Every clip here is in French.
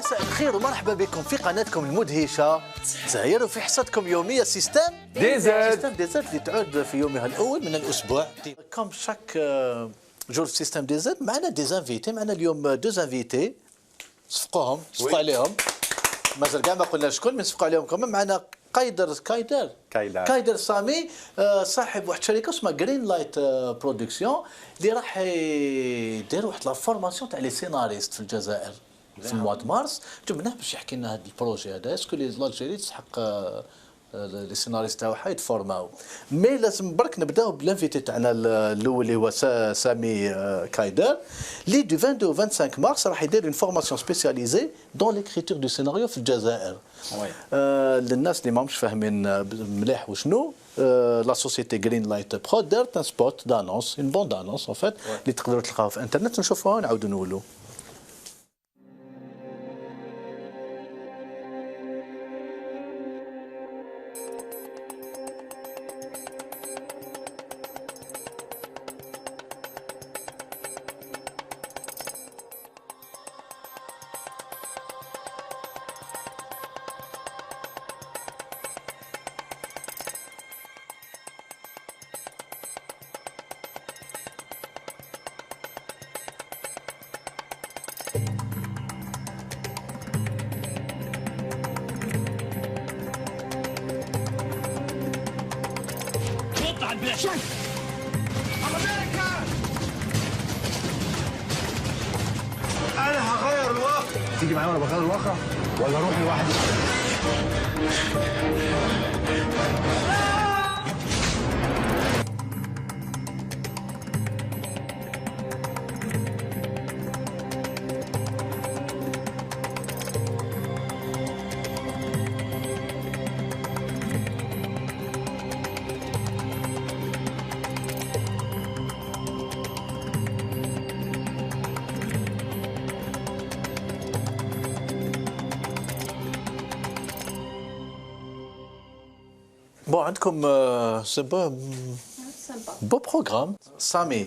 مساء الخير ومرحبا بكم في قناتكم المدهشه زهير وفي حصتكم يوميه سيستم دي زاد. سيستم دي زاد اللي تعود في يومها الاول من الاسبوع. كم شاك جور في سيستم دي زاد معنا دي زانفيتي. معنا اليوم دو انفيتي صفقوهم صفقوا عليهم مازال كاع ما قلنا شكون من صفقوا عليهم كمان. معنا كايدر سامي صاحب واحد الشركه اسمها جرين لايت برودكسيون اللي راح يدير واحد لا فورماسيون تاع لي سيناريست في الجزائر في الموا دو مارس. جبناه باش يحكي لنا هذا البروجي هذا اسكو لالجيري تسحق لي سيناريست تاعها يتفورماو. مي لازم برك نبداو بالانفيتي تاعنا الاول اللي هو سامي كايدر اللي دو 22 و 25 مارس راح يدير اون فورماسيون سبيسياليزي دون ليكريتور دو سيناريو في الجزائر. للناس اللي ماهمش فاهمين مليح وشنو لا سوسيتي جرين لايت برو دارت ان سبوت دانونس اون بون دانونس ان فيت اللي تقدروا تلقاوها في الانترنت نشوفوها ونعاودوا نقولوا. انا هغير الواقع. تيجي معايا وانا بغير الواقع ولا اروح لوحدي؟ بون عندكم بو بروغرام سامي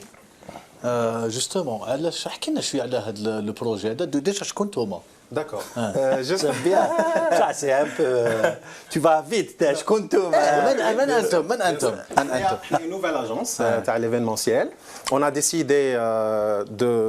جوستومون علاش احكي لنا شويه على هذا لو بروجي هذا ديجا شكون نتوما؟ D'accord. Juste bien. Ça, c'est un peu. Tu vas vite. Je compte tout. من انتم Une nouvelle agence à l'événementiel. On a décidé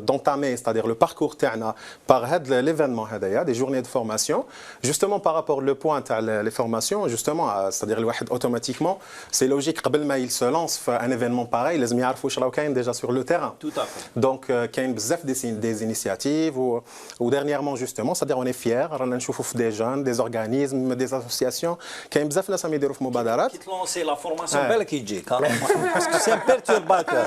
d'entamer, c'est-à-dire le parcours تاعنا par l'événement هذايا, des journées de formation. Justement par rapport au point à les formations, justement, c'est-à-dire الواحد automatiquement, c'est logique قبل ما il se lance في un événement pareil, لازم يعرفوا واش راهو كاين déjà sur le terrain. Tout à fait. Donc كاين بزاف des initiatives ou dernièrement justement, c'est-à-dire on est fiers, رانا نشوفوا في des jeunes, des organismes, des associations, كاين بزاف ناس راهم يديروا في مبادرات. كي تلونسي لا فورماسيون بالك يجيك باسكو سي ان بيرتورباتور.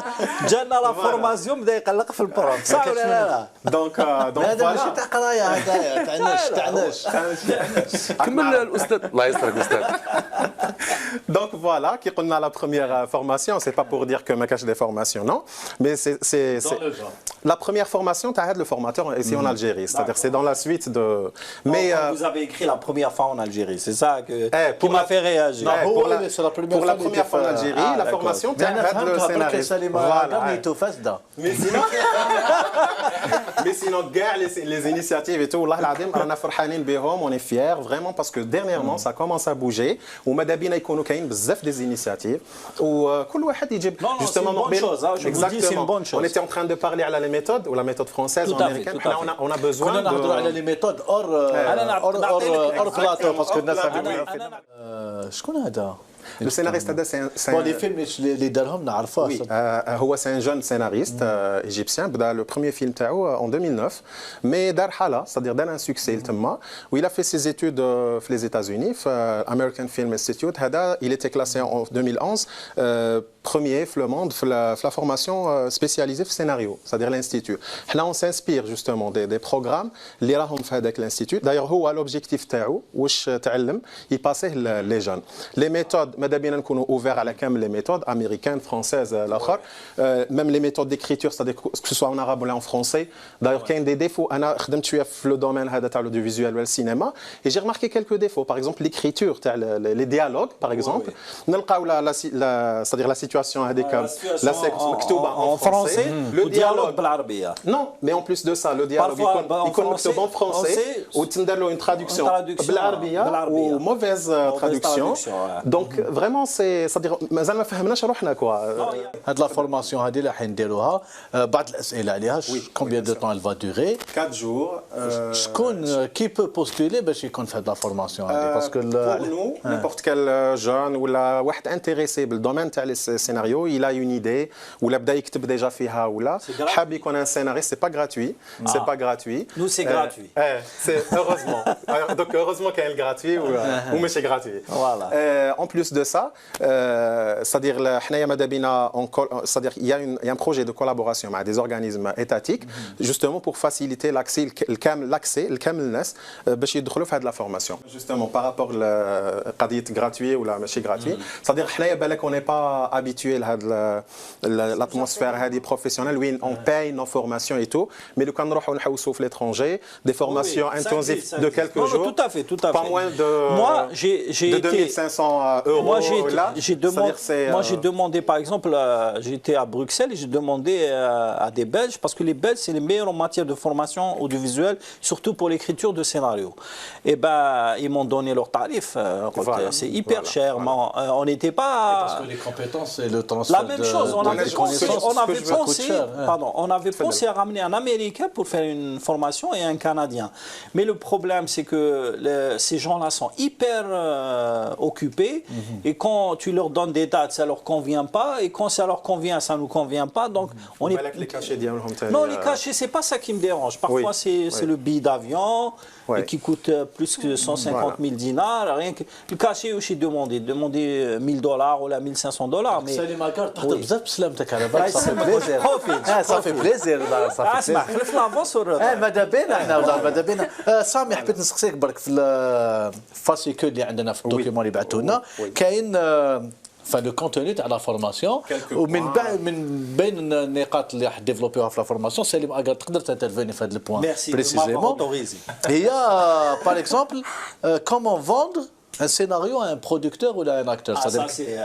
جانا لا فورماسيون بدا يقلق في البروف صح ولا لا؟ دونك هذا ماشي تاع قرايه هذايا تعناش كمل الاستاذ الله يسترك استاذ. Donc voilà, qui on a la première formation, c'est pas pour dire que ma cache des formations, non, mais c'est la première formation, tu as le formateur ici en Algérie, c'est-à-dire c'est dans la suite de. Mais vous avez écrit la première fois en Algérie, c'est ça qui m'a fait réagir. Pour la première fois en Algérie, la formation, tu as le scénariste. Voilà. Mais sinon, gare les initiatives et tout, Allah l'adem, on a فرحانين بهم, on est fiers vraiment parce que dernièrement ça commence à bouger. وماذا بينا يكونوا كاين بزاف des initiatives وكل واحد يجيب justement bonne chose. Je vous dis c'est une bonne chose. On était en train de parler à la méthode ou la méthode française ou américaine. On a besoin كنا نهضروا على لي ميثود اور بلاطو باسكو الناس شكون هذا؟ Le scénariste c'est bon les films اللي دارهم نعرفوه. Oui, هو c'est un jeune scénariste égyptien بدا le premier film تاعو en 2009 mais دار حالة c'est-à-dire دار un succès تما où il a fait ses études في les États-Unis في American Film Institute. هذا il était classé en 2011 premier في le monde في la formation spécialisée في scénario, c'est-à-dire l'institut. Là on s'inspire justement des programmes اللي راهم في هذاك l'institut. D'ailleurs هو l'objectif تاعو واش تعلم يباسيه les jeunes. Les méthodes méthodes ماذا بينا نكونوا اوفير على كامل لي ميثود امريكان فرونسيز الاخر ميم لي ميثود ديكريتور سادير كو سوا en arabe ولا en français d'ailleurs كاين دي ديفو انا خدمت شويه في لو دومين هذا تاع الاوديوفيزيوال والسينما et j'ai remarqué quelques défauts par exemple l'écriture تاع les dialogues par exemple نلقاو c'est-à-dire la situation هذيك la مكتوبه en français le dialogue بالعربيه non mais en plus de ça le dialogue يكون مكتوب en français وتندير له une traduction بالعربيه و mauvaise traduction donc vraiment c'est-à-dire مازال ما فهمناش روحنا كوا هاد لا فورماسيون هذه اللي راح نديروها بعض الاسئله عليها combien de temps elle va durer 4 jours شكون كي بو بوستولي باش يكون في هاد لا فورماسيون هذه باسكو pour nous n'importe quel jeune ولا واحد intéressé بالدومين تاع لي سيناريو il a une idée ولا بدا يكتب ديجا فيها ولا حاب يكون un scénariste c'est pas gratuit c'est pas gratuit nous c'est gratuit c'est heureusement donc heureusement qu'il y a le gratuit ou mais c'est gratuit voilà en plus de ça c'est-à-dire حنايا ماذا بينا c'est-à-dire il y a un projet de collaboration مع des organismes étatiques justement pour faciliter l'accès الكامل الناس باش يدخلوا في هذه لا فورماسيون justement par rapport لقضيه gratuit ولا ماشي gratuit c'est-à-dire حنايا بالك on n'est pas habitué لهذا l'atmosphère هذه professionnelle وين on paye nos formations et tout mais لو كان نروحوا نحوسوا في l'étranger des formations intensives de quelques jours tout à fait pas moins de moi j'ai de été 2500 euros moi j'ai demandé par exemple j'étais à Bruxelles et j'ai demandé à des Belges parce que les Belges c'est les meilleurs en matière de formation audiovisuelle surtout pour l'écriture de scénario et ben ils m'ont donné leur tarif c'est hyper cher on n'était pas parce que les compétences et le transfert la même chose on avait pensé à ramener un Américain pour faire une formation et un Canadien mais le problème c'est que ces gens-là sont hyper occupés et quand tu leur donnes des dates ça leur convient pas et quand ça leur convient ça nous convient pas donc on est les cachets non les cachets c'est pas ça qui me dérange parfois c'est le billet d'avion et qui coûte plus que 150 000 dinars rien que le cachet aussi demander $1000 ou là $1500 mais سالي ماكار تحضر بزاف بسلامتك على بالك صافي بليزير صافي اسمع خلف لافونس ماذا بينا احنا ماذا بينا سامي حبيت نسقسيك برك في الفاسيكول اللي عندنا في الدوكيومون اللي بعثوا لنا كاين فلو كونتوني تاع لا فورماسيون ومن بعد من بين النقاط اللي راح ديفلوبيوها في لا فورماسيون سالم اكار تقدر تانترفيني في هذا البوان بريسيزيمون هي باغ اكزومبل كومون فوندر un scénario à un producteur ou à un acteur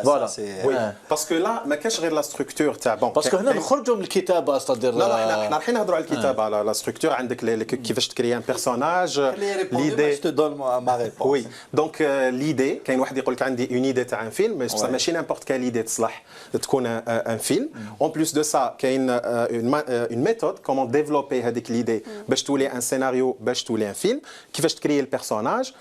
voilà oui parce que là ما كاش غير لا ستركتور تاع بون باسكو هنا نخرجوا من الكتابه صدر لا احنا رايحين نهضروا على الكتابه على لا ستركتور عندك كيفاش تكري ان بيرسوناج ليدي je te donne ma réponse oui donc ليدي كاين واحد يقول لك عندي اون ايدي تاع ان فيلم ماشي نيمبورت كال ايدي تصلح تكون ان فيلم اون بليس دو سا كاين اون ميثود كومون ديفلوبي هذيك ليدي باش تولي ان سيناريو باش تولي ان فيلم كيفاش تكري البيرسوناج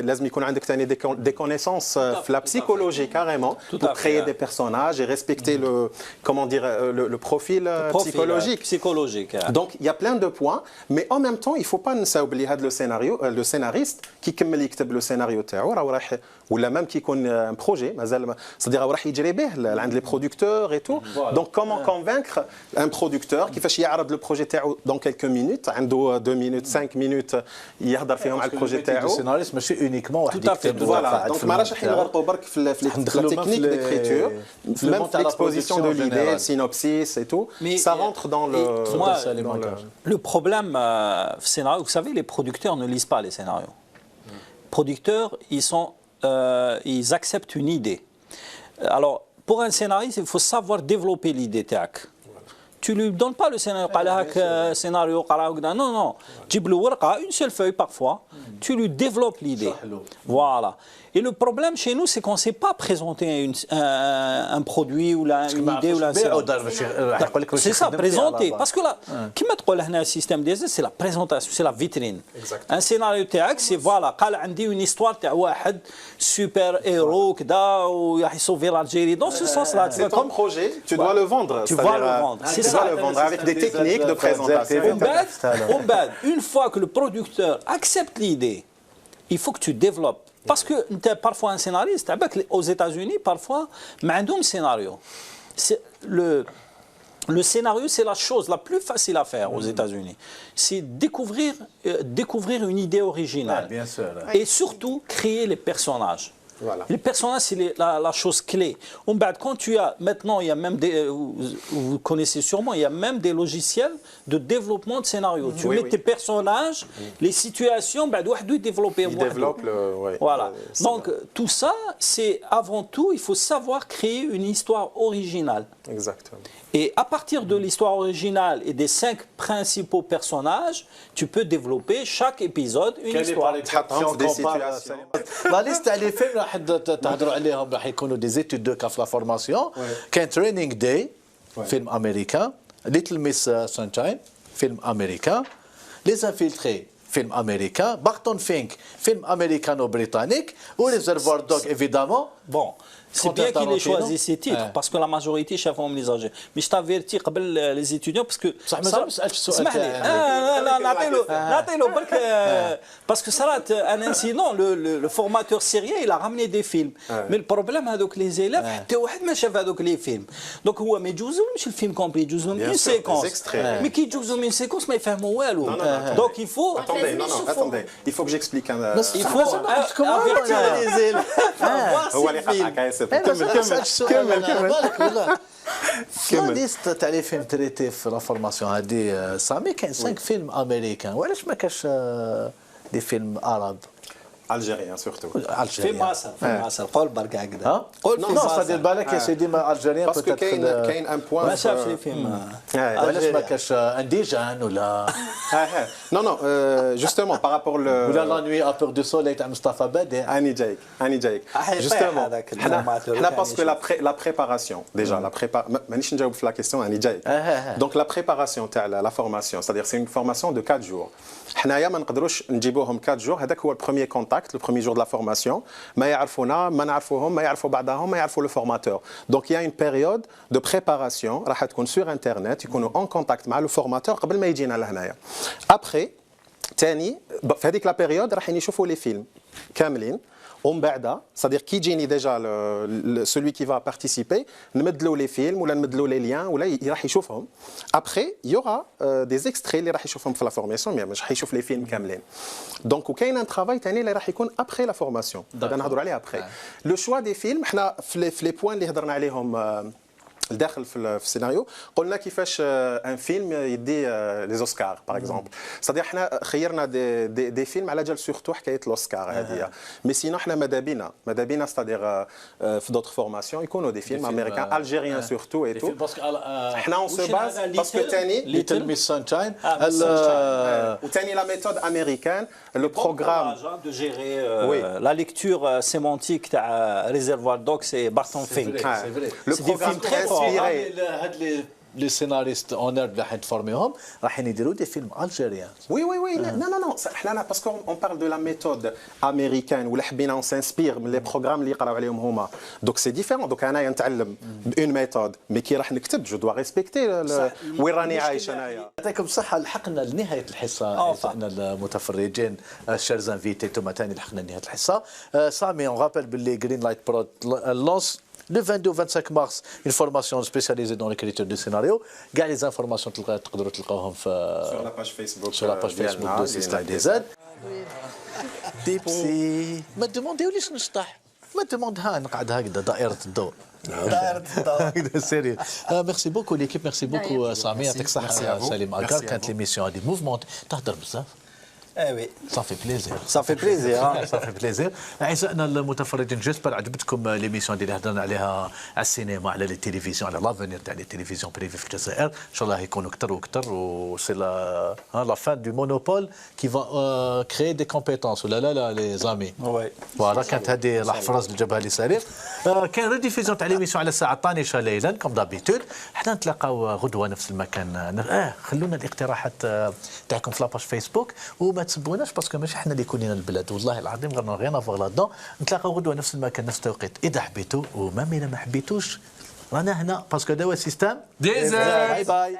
لازم يكون عندك des connaissances la psychologie carrément pour créer des personnages et respecter le profil psychologique. Donc il y a plein de points, mais en même temps il faut pas نساوبلي هذا le scénariste qui كمل يكتب le scénario تاعو راه راح ولا même qui يكون un projet مازال c'est-à-dire راح يجري به عند les producteurs et tout. Donc comment convaincre un producteur كيفاش يعرض le projet تاعو dans quelques minutes عنده 2 minutes 5 minutes يهضر فيهم على البروجي تاعو. السيناريست ماشي اونيكمون واحد Voilà, donc ما راش راح نغرقوا برك في la technique d'écriture, même l'exposition de l'idée, le synopsis et tout, ça rentre dans le problème scénario, vous savez, les producteurs ne lisent pas les scénarios. Producteurs, ils acceptent une idée. Alors, pour un scénariste, il faut savoir développer l'idée تاعك. Tu lui donnes pas le scénario, non, تجيب له ورقة, une seule feuille parfois, tu lui développes l'idée. Voilà. Et le problème chez nous, c'est qu'on ne sait pas présenter un produit ou une idée ou un scénario. C'est ça, présenter. Parce que là, qui met le système des c'est la présentation, c'est la vitrine. Un scénario تاعك, c'est voilà, قال عندي une histoire تاع واحد super héros كذا وراح يسوفي l'Algérie. Dans ce sens-là, c'est ton projet, tu dois le vendre. Tu dois le vendre. C'est ça. Le vendre avec des techniques de présentation. Une fois que le producteur accepte l'idée, il faut que tu développes. Parce que parfois un scénariste, aux États-Unis, parfois, mais un scénario. Le scénario, c'est la chose la plus facile à faire aux États-Unis. C'est découvrir une idée originale. Bien sûr. Et surtout, créer les personnages. Voilà. Les personnages, c'est la chose clé. Quand tu as, maintenant, il y a même des, vous connaissez sûrement, il y a même des logiciels de développement de scénario. Tu mets tes personnages, les situations, ils développent. Ils développent le... Ouais, voilà. Donc, tout ça, c'est avant tout, il faut savoir créer une histoire originale. Exactement. Et à partir de l'histoire originale et des 5 principaux personnages, tu peux développer chaque épisode une histoire. لا ليست تاع لي فيلم راح تهضروا عليهم راح يكونوا دي زيتود دو كا في لا فورماسيون كاين ترينينغ داي فيلم امريكان ليتل ميس سانشاين فيلم امريكان لي انفيلتري فيلم امريكان بارتون فينك فيلم امريكانو بريطانيك وريزرفوار دوغ ايفيدامون Bon, c'est bien qu'il ait choisi ces titres parce que la majorité شافهم les âgés. Mais je t'avertis قبل les étudiants parce que صح مازال ما سالتش السؤال اسمح لي لا نعطيله برك parce que صارت un incident le formateur syrien il a ramené des films mais le problème هذوك les élèves حتى واحد ما شاف هذوك les films donc هو ما يجوزهمش الفيلم كومبلي يجوزهم une séquence mais كي يجوزهم une séquence ما يفهموا والو donc il faut attendez il faut que j'explique il faut avertir les élèves كمل ليست تاع لي فيلم تريتي في لا فورماسيون هذه سامي كاين 5 فيلم امريكان وعلاش ما كاش دي فيلم عرب algérien surtout في مصر قول برك هكذا قول في مصر ديال بالك يا سيدي ما الجيريان باسكو كاين ان بوان ما شافش لي فيلم علاش ما كاش انديجان ولا non justement par rapport ولا لا نوي ابور دو سولي تاع مصطفى بديع اني جايك justement حنا باسكو la préparation déjà la prépa مانيش نجاوب في لا كيسيون اني جايك donc la préparation تاع la formation c'est-à-dire c'est une formation de 4 jours حنايا ما نقدروش نجيبوهم 4 jours هذاك هو البروميير كونتاكت le premier jour de la formation ما يعرفونا ما نعرفوهم ما يعرفوا بعضهم ما يعرفوا le formateur donc il y a une période de préparation راح تكون sur internet يكونوا en contact مع le formateur قبل ما يجينا لهنايا après ثاني في هذيك لا بيريود راح يشوفوا لي فيلم كاملين ومن بعد c'est-à-dire كي يجيني ديجا celui qui va participer نمدلو لي فيلم ولا نمدلو لي ليان ولا راح يشوفهم après il y aura des extraits اللي راح يشوفهم في لا فورماسيون مش راح يشوف لي فيلم كاملين دونك وكاين ان ترافاي ثاني اللي راح يكون après la formation غادي نهضروا عليه après لو شوا دي فيلم حنا في لي بوين اللي هضرنا عليهم داخل في السيناريو قلنا كيفاش ان فيلم يدي لي اوسكار باغ اكزومبل صديق حنا خيرنا دي فيلم على جال سورتو حكايه الاوسكار هذه مي سينو حنا ماذا بينا صديق في دوطخ فورماسيون يكونوا دي فيلم امريكان الجيريان سورتو اي تو حنا اون سو باز باسكو ثاني ليتل ميس سانشاين وثاني لا ميثود امريكان لو بروغرام de gérer la lecture sémantique تاع ريزرفوار دوغز et Barton Fink le programme très هاد لي سيناريست اونر اللي راح تفورميهم راح يديروا دي فيلم الجيريان وي نو حنا باسكو اون بارل دو لا ميثود امريكان ولا حبينا اون سانسبير من لي بروغرام اللي يقراو عليهم هما دونك سي ديفيرون دونك انايا نتعلم بون ميثود مي كي راح نكتب جو دوا ريسبكتي وين راني عايش انايا. يعطيكم الصحه لحقنا لنهايه الحصه اعزائنا المتفرجين الشيرز انفيتي انتم ثاني لحقنا لنهايه الحصه سامي اون رابيل باللي جرين لايت برو لونس le 22 au 25 mars une formation spécialisée dans l'écriture du scénario. Gars les informations تقدروا تلقاوهم sur la page Facebook sur la page Facebook de Slide DZ. ديبسي ما تدمونديوليش نشطح ما تدموندها نقعد هكذا دائرة الضوء سيريو ميرسي بوكو ليكيب ميرسي بوكو سامي يعطيك الصحة سليم أكار كانت ليميسيون هذه موفمونت تهدر بزاف oui. Ça fait plaisir. Ça fait plaisir. Ça fait plaisir. أعزائنا المتفرجين جيسبر عجبتكم ليميسيون اللي هضرنا عليها على السينما على التلفزيون على لافونير تاع التلفزيون بريفي في الجزائر إن شاء الله يكونوا أكثر وأكثر وسي لا فان دو مونوبول كي فا كريي دي كومبيتونس ولا لا لي زامي. وي. فوالا كانت هذه الأحفراز بالجبهة اليسارية. كاين ريديفيزيون تاع ليميسيون على الساعة 12 ليلا كوم دابيتود. حنا نتلاقاو غدوة نفس المكان. خلونا الاقتراحات تاعكم في لاباج فيسبوك وما تسبوناش باسكو ماشي حنا اللي كونينا البلاد والله العظيم غير غير نافوغ لا دون نتلاقاو غدوه نفس المكان نفس التوقيت اذا حبيتوا ومام اذا ما حبيتوش رانا هنا باسكو دوا سيستم ديزر باي باي